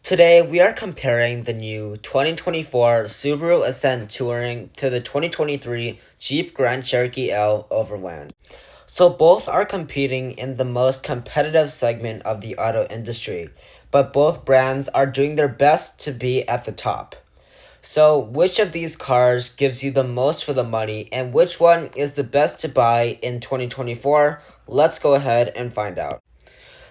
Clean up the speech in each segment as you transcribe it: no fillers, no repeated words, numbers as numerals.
Today, we are comparing the new 2024 Subaru Ascent Touring to the 2023 Jeep Grand Cherokee L Overland. So both are competing in the most competitive segment of the auto industry, but both brands are doing their best to be at the top. So which of these cars gives you the most for the money and which one is the best to buy in 2024? Let's go ahead and find out.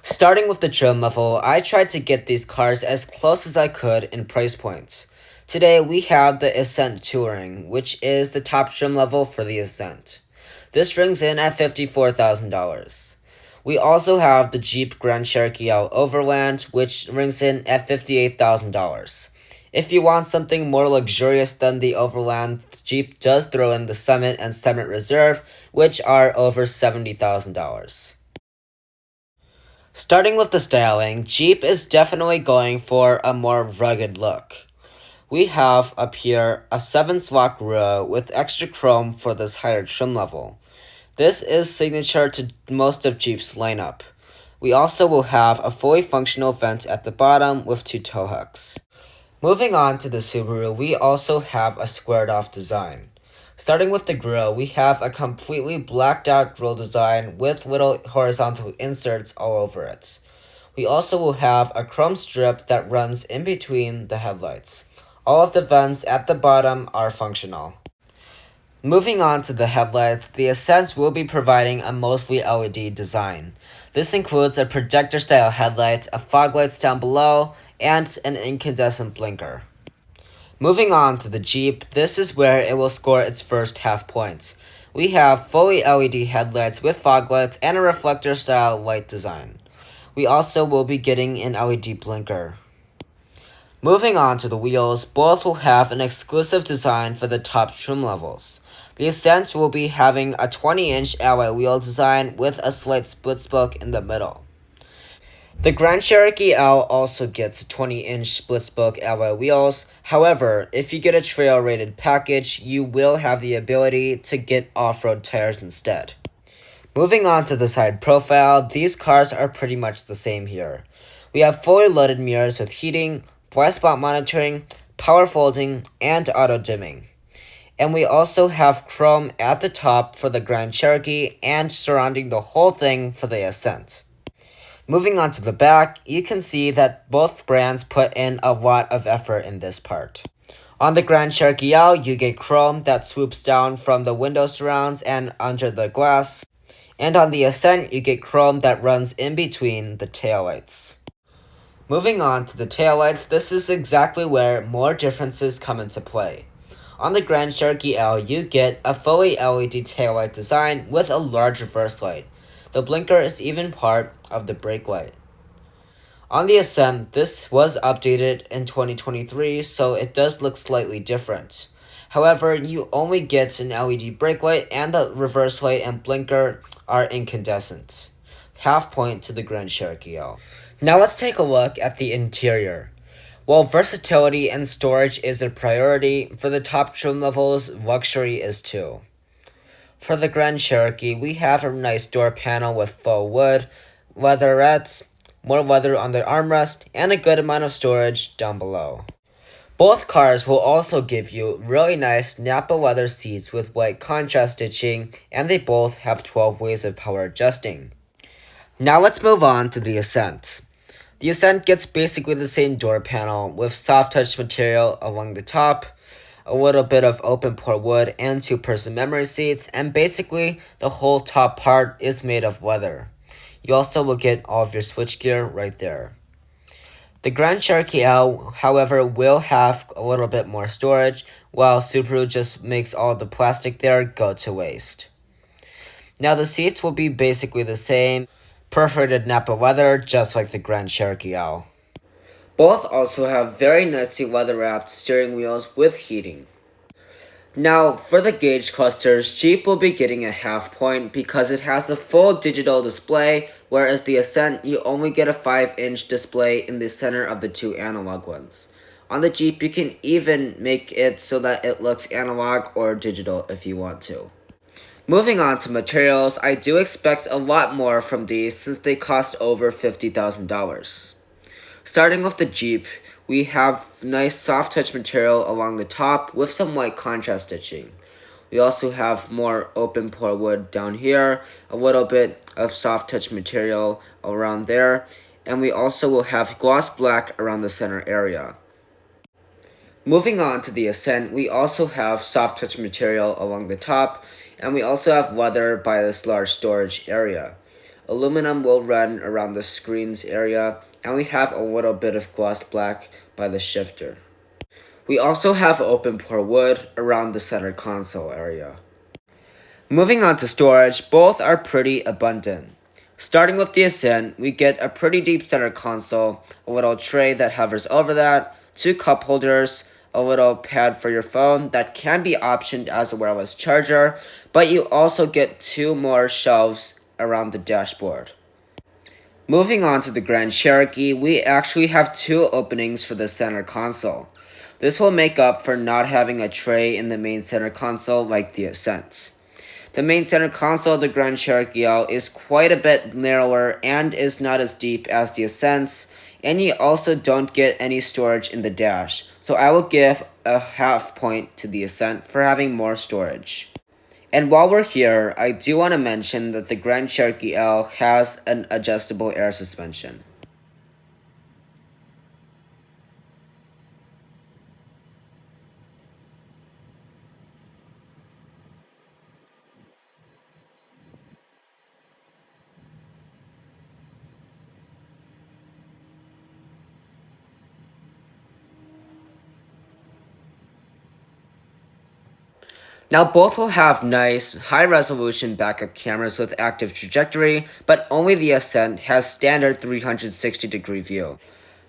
Starting with the trim level, I tried to get these cars as close as I could in price points. Today we have the Ascent Touring, which is the top trim level for the Ascent. This rings in at $54,000. We also have the Jeep Grand Cherokee L Overland, which rings in at $58,000. If you want something more luxurious than the Overland, Jeep does throw in the Summit and Summit Reserve, which are over $70,000. Starting with the styling, Jeep is definitely going for a more rugged look. We have up here a 7-slot grille with extra chrome for this higher trim level. This is signature to most of Jeep's lineup. We also will have a fully functional vent at the bottom with 2 tow hooks. Moving on to the Subaru, we also have a squared off design. Starting with the grille, we have a completely blacked out grille design with little horizontal inserts all over it. We also will have a chrome strip that runs in between the headlights. All of the vents at the bottom are functional. Moving on to the headlights, the Ascent will be providing a mostly LED design. This includes a projector-style headlight, a fog lights down below, and an incandescent blinker. Moving on to the Jeep, this is where it will score its first half points. We have fully LED headlights with fog lights and a reflector-style light design. We also will be getting an LED blinker. Moving on to the wheels, both will have an exclusive design for the top trim levels. The Ascent will be having a 20-inch alloy wheel design with a slight split spoke in the middle. The Grand Cherokee L also gets 20-inch split-spoke alloy wheels. However, if you get a trail-rated package, you will have the ability to get off-road tires instead. Moving on to the side profile, these cars are pretty much the same here. We have fully loaded mirrors with heating, blind spot monitoring, power folding, and auto-dimming. And we also have chrome at the top for the Grand Cherokee and surrounding the whole thing for the Ascent. Moving on to the back, you can see that both brands put in a lot of effort in this part. On the Grand Cherokee L, you get chrome that swoops down from the window surrounds and under the glass. And on the Ascent, you get chrome that runs in between the taillights. Moving on to the taillights, this is exactly where more differences come into play. On the Grand Cherokee L, you get a fully LED taillight design with a large reverse light. The blinker is even part of the brake light. On the Ascent, this was updated in 2023, so it does look slightly different. However, you only get an LED brake light and the reverse light and blinker are incandescent. Half point to the Grand Cherokee L. Now let's take a look at the interior. While versatility and storage is a priority, for the top trim levels, luxury is too. For the Grand Cherokee, we have a nice door panel with faux wood, leatherettes, more leather on the armrest, and a good amount of storage down below. Both cars will also give you really nice Napa leather seats with white contrast stitching, and they both have 12 ways of power adjusting. Now let's move on to the Ascent. The Ascent gets basically the same door panel with soft touch material along the top, a little bit of open pore wood, and 2-person memory seats, and basically the whole top part is made of leather. You also will get all of your switchgear right there. The Grand Cherokee L, however, will have a little bit more storage, while Subaru just makes all the plastic there go to waste. Now the seats will be basically the same, perforated Napa leather, just like the Grand Cherokee L. Both also have very nicely leather-wrapped steering wheels with heating. Now, for the gauge clusters, Jeep will be getting a half point because it has a full digital display, whereas the Ascent, you only get a 5-inch display in the center of the 2 analog ones. On the Jeep, you can even make it so that it looks analog or digital if you want to. Moving on to materials, I do expect a lot more from these since they cost over $50,000. Starting with the Jeep, we have nice soft touch material along the top with some white contrast stitching. We also have more open pore wood down here, a little bit of soft touch material around there, and we also will have gloss black around the center area. Moving on to the Ascent, we also have soft touch material along the top, and we also have leather by this large storage area. Aluminum will run around the screens area, and we have a little bit of gloss black by the shifter. We also have open pore wood around the center console area. Moving on to storage, both are pretty abundant. Starting with the Ascent, we get a pretty deep center console, a little tray that hovers over that, 2 cup holders, a little pad for your phone that can be optioned as a wireless charger, but you also get 2 more shelves around the dashboard. Moving on to the Grand Cherokee, we actually have 2 openings for the center console. This will make up for not having a tray in the main center console like the Ascent. The main center console of the Grand Cherokee L is quite a bit narrower and is not as deep as the Ascent, and you also don't get any storage in the dash, so I will give a half point to the Ascent for having more storage. And while we're here, I do want to mention that the Grand Cherokee L has an adjustable air suspension. Now both will have nice, high-resolution backup cameras with active trajectory, but only the Ascent has standard 360-degree view.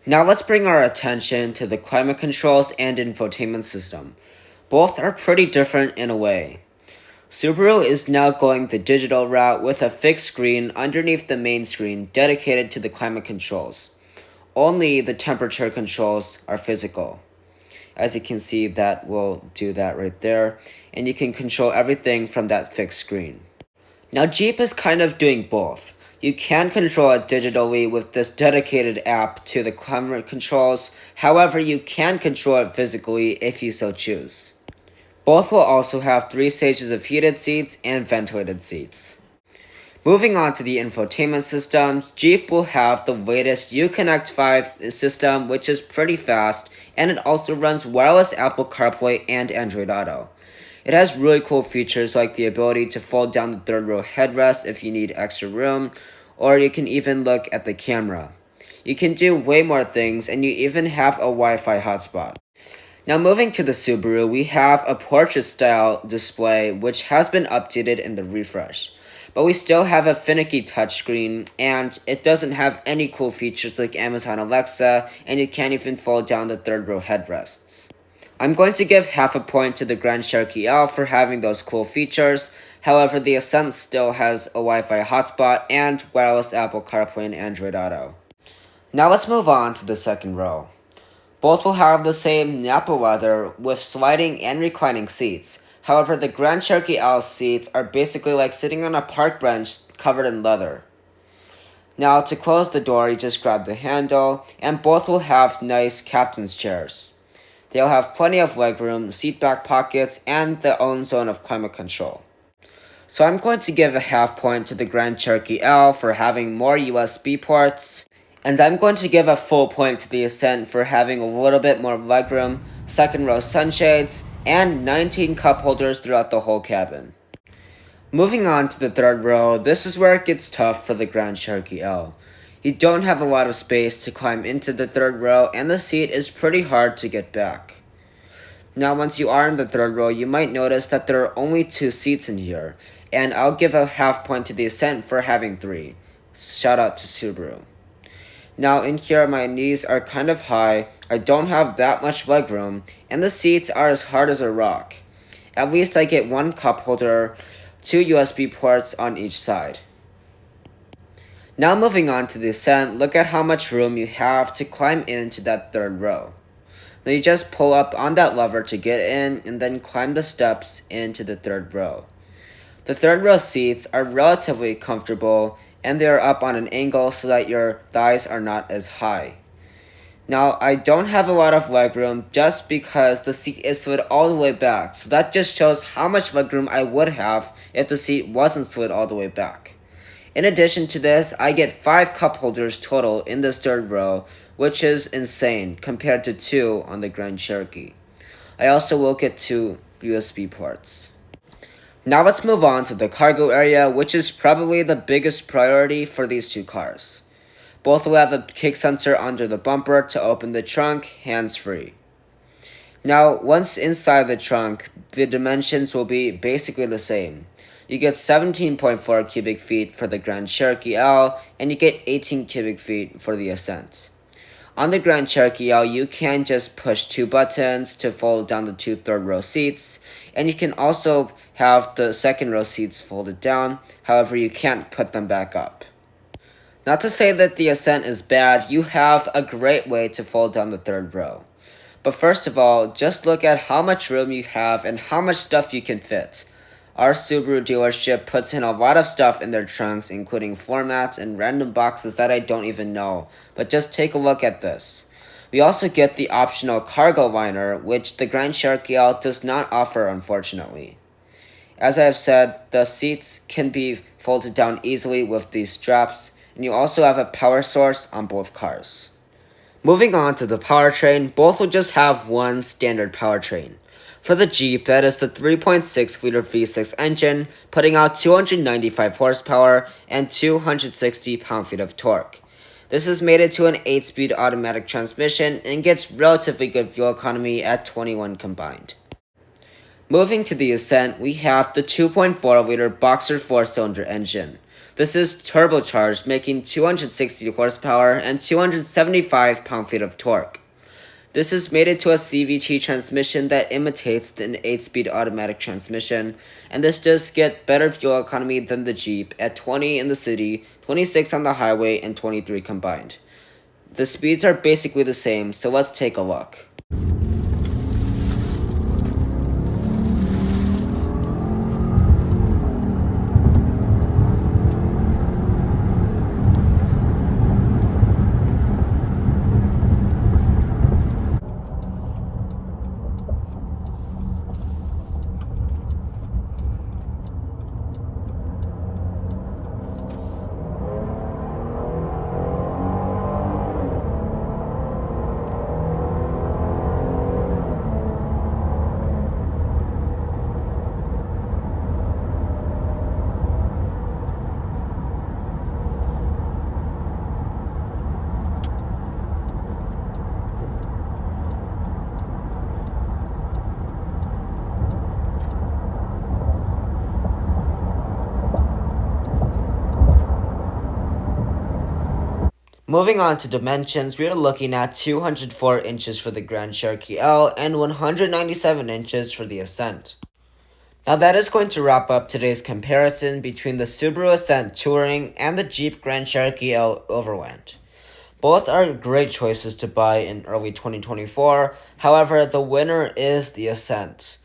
Now let's bring our attention to the climate controls and infotainment system. Both are pretty different in a way. Subaru is now going the digital route with a fixed screen underneath the main screen dedicated to the climate controls. Only the temperature controls are physical. As you can see, that will do that right there, and you can control everything from that fixed screen. Now Jeep is kind of doing both. You can control it digitally with this dedicated app to the climate controls, however you can control it physically if you so choose. Both will also have 3 stages of heated seats and ventilated seats. Moving on to the infotainment systems, Jeep will have the latest Uconnect 5 system, which is pretty fast, and it also runs wireless Apple CarPlay and Android Auto. It has really cool features like the ability to fold down the third row headrest if you need extra room, or you can even look at the camera. You can do way more things, and you even have a Wi-Fi hotspot. Now moving to the Subaru, we have a portrait-style display which has been updated in the refresh. But we still have a finicky touchscreen, and it doesn't have any cool features like Amazon Alexa, and you can't even fold down the third row headrests. I'm going to give half a point to the Grand Cherokee L for having those cool features. However, the Ascent still has a Wi-Fi hotspot and wireless Apple CarPlay and Android Auto. Now let's move on to the second row. Both will have the same Napa leather with sliding and reclining seats. However, the Grand Cherokee L seats are basically like sitting on a park bench covered in leather. Now to close the door, you just grab the handle, and both will have nice captain's chairs. They'll have plenty of legroom, seat back pockets, and their own zone of climate control. So I'm going to give a half point to the Grand Cherokee L for having more USB ports, and I'm going to give a full point to the Ascent for having a little bit more legroom, second row sunshades, and 19 cup holders throughout the whole cabin. Moving on to the third row, this is where it gets tough for the Grand Cherokee L. You don't have a lot of space to climb into the third row, and the seat is pretty hard to get back. Now once you are in the third row, you might notice that there are only 2 seats in here, and I'll give a half point to the Ascent for having 3. Shout out to Subaru. Now in here, my knees are kind of high, I don't have that much legroom, and the seats are as hard as a rock. At least I get 1 cup holder, 2 USB ports on each side. Now moving on to the Ascent, look at how much room you have to climb into that third row. Now you just pull up on that lever to get in, and then climb the steps into the third row. The third row seats are relatively comfortable, and they are up on an angle so that your thighs are not as high. Now, I don't have a lot of legroom just because the seat is slid all the way back, so that just shows how much legroom I would have if the seat wasn't slid all the way back. In addition to this, I get 5 cup holders total in this third row, which is insane compared to 2 on the Grand Cherokee. I also will get 2 USB ports. Now let's move on to the cargo area, which is probably the biggest priority for these two cars. Both will have a kick sensor under the bumper to open the trunk hands-free. Now, once inside the trunk, the dimensions will be basically the same. You get 17.4 cubic feet for the Grand Cherokee L, and you get 18 cubic feet for the Ascent. On the Grand Cherokee L, you can just push 2 buttons to fold down the 2 third-row seats, and you can also have the second-row seats folded down, however you can't put them back up. Not to say that the Ascent is bad, you have a great way to fold down the third row. But first of all, just look at how much room you have and how much stuff you can fit. Our Subaru dealership puts in a lot of stuff in their trunks, including floor mats and random boxes that I don't even know, but just take a look at this. We also get the optional cargo liner, which the Grand Cherokee L does not offer, unfortunately. As I have said, the seats can be folded down easily with these straps, and you also have a power source on both cars. Moving on to the powertrain, both will just have one standard powertrain. For the Jeep, that is the 3.6-liter V6 engine, putting out 295 horsepower and 260 pound-feet of torque. This is mated to an 8-speed automatic transmission and gets relatively good fuel economy at 21 combined. Moving to the Ascent, we have the 2.4-liter Boxer 4-cylinder engine. This is turbocharged, making 260 horsepower and 275 pound-feet of torque. This is mated to a CVT transmission that imitates an 8-speed automatic transmission, and this does get better fuel economy than the Jeep at 20 in the city, 26 on the highway, and 23 combined. The speeds are basically the same, so let's take a look. Moving on to dimensions, we are looking at 204 inches for the Grand Cherokee L and 197 inches for the Ascent. Now that is going to wrap up today's comparison between the Subaru Ascent Touring and the Jeep Grand Cherokee L Overland. Both are great choices to buy in early 2024, however, the winner is the Ascent.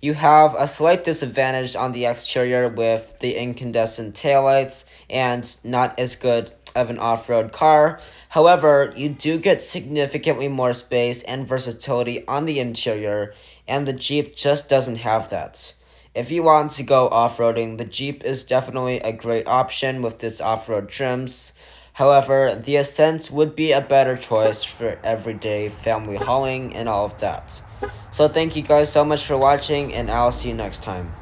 You have a slight disadvantage on the exterior with the incandescent taillights and not as good of an off-road car. However, you do get significantly more space and versatility on the interior, and the Jeep just doesn't have that. If you want to go off-roading, the Jeep is definitely a great option with its off-road trims. However, the Ascent would be a better choice for everyday family hauling and all of that. So thank you guys so much for watching, and I'll see you next time.